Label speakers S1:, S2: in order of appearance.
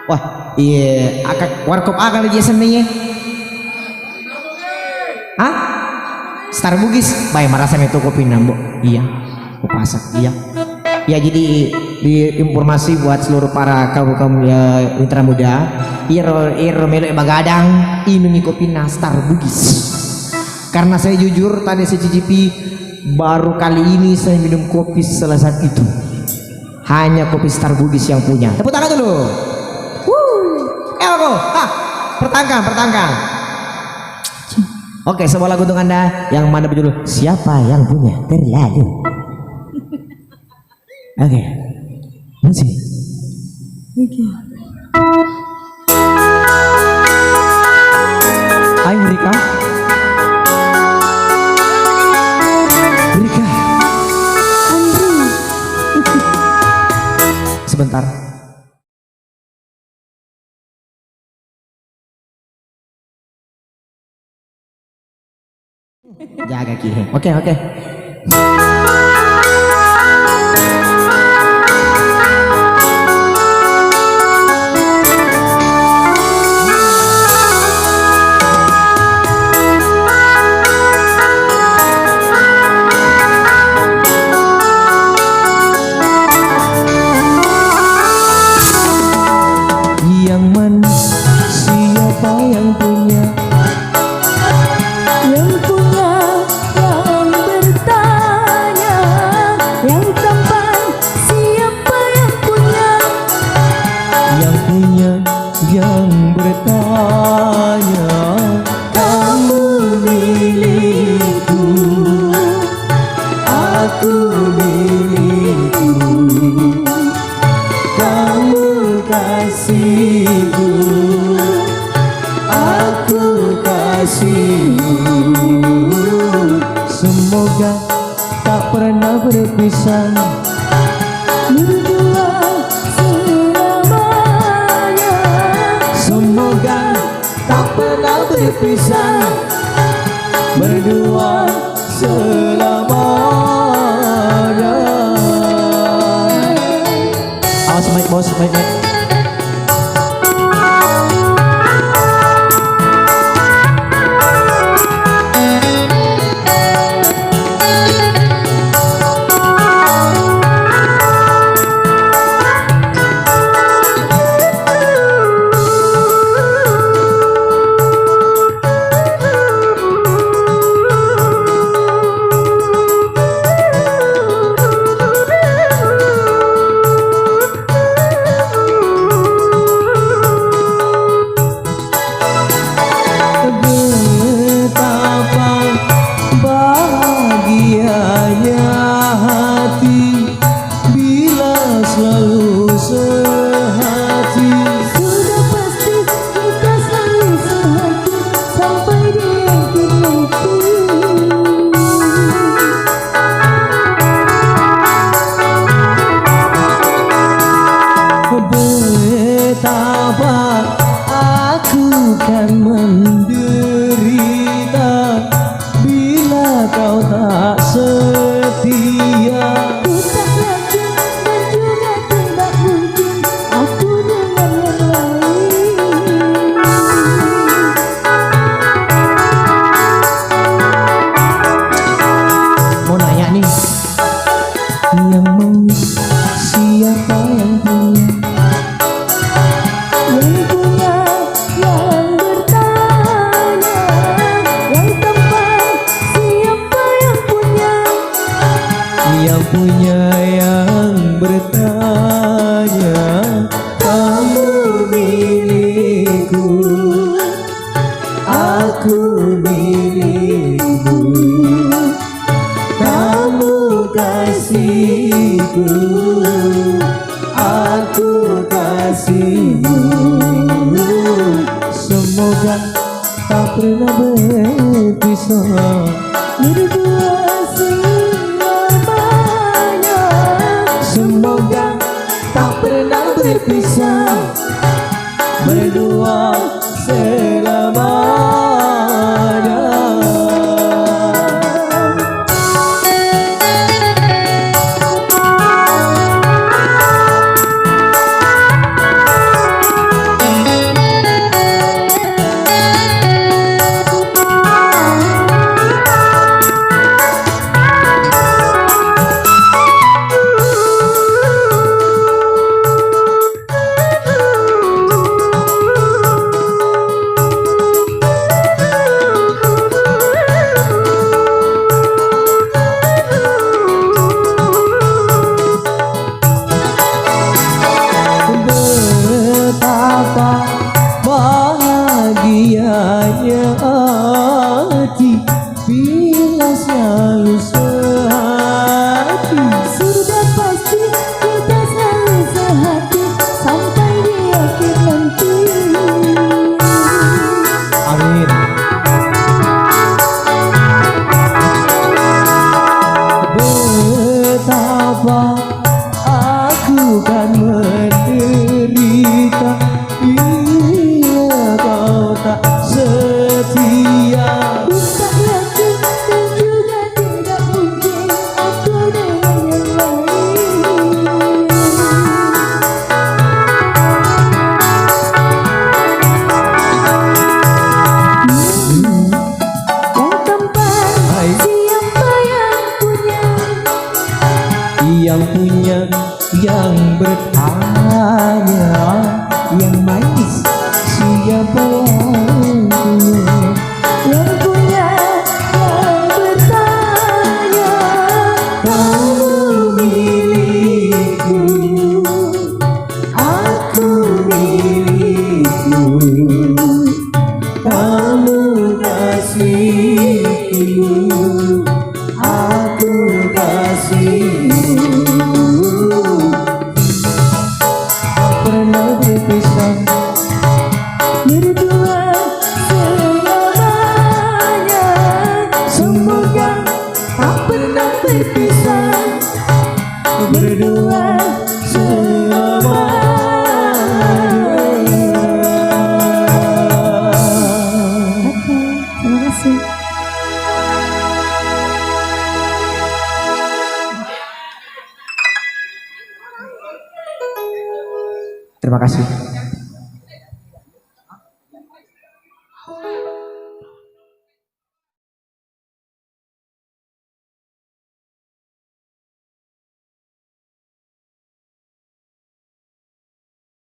S1: Wah, iya, akak warkop akal aja senenya. Hah? Star Bugis, baik merasa itu kopi nambo. Iya, kupasak. Iya. Ya jadi di informasi buat seluruh para kaum ya, mitra muda, melo bagadang ini kopi Star Bugis. Karena saya jujur tadi saya cicipi baru kali ini saya minum kopi selesai itu. Hanya kopi Star Bugis yang punya. Tepuk tangan dulu. Aku, pertangkang. Oke, sebuah lagu untuk Anda yang mana berjudul Siapa yang Punya Terlalu. Oke, musik. Oke. Hai Rika. Andri. Sebentar. Jaga kiri. Oke. Yang mana siapa yang punya?
S2: Yang bertanya, yang tampan siapa yang punya?
S1: Yang punya, yang bertanya, kamu milikku, aku milikku, kamu kasihku, aku kasihmu. Semoga tak pernah berpisah,
S2: Berdua selamanya.
S1: semoga tak pernah berpisah, berdua selamanya. Awas mic bos, mic. Betapa bahagianya hati bila selalu sehati.
S2: Sudah pasti kita selalu sehati sampai di akhir nanti.
S1: Betapa aku kan menderita bila kau tak setia.
S2: Ku tak yakin dan juga tidak mungkin aku dengan yang lain.
S1: Mau nanya nih, yang mau siapa yang punya?
S2: Yang punya, yang bertanya, yang tampan siapa yang punya?
S1: Yang punya, yang bertanya, kamu milikku, aku milikku, kamu kasihku, aku kasihmu. Semoga tak pernah berpisah,
S2: Berdua selamanya.
S1: semoga tak pernah berpisah, berdua selamanya. siapa
S2: yang punya yang bertanya kamu milikku, aku milikmu, kamu kasihku, aku kasihmu.
S1: pernah berpisah
S2: Berdua selamanya, semoga tak pernah berpisah. Berdua selamanya. Oke, terima kasih.
S1: terima kasih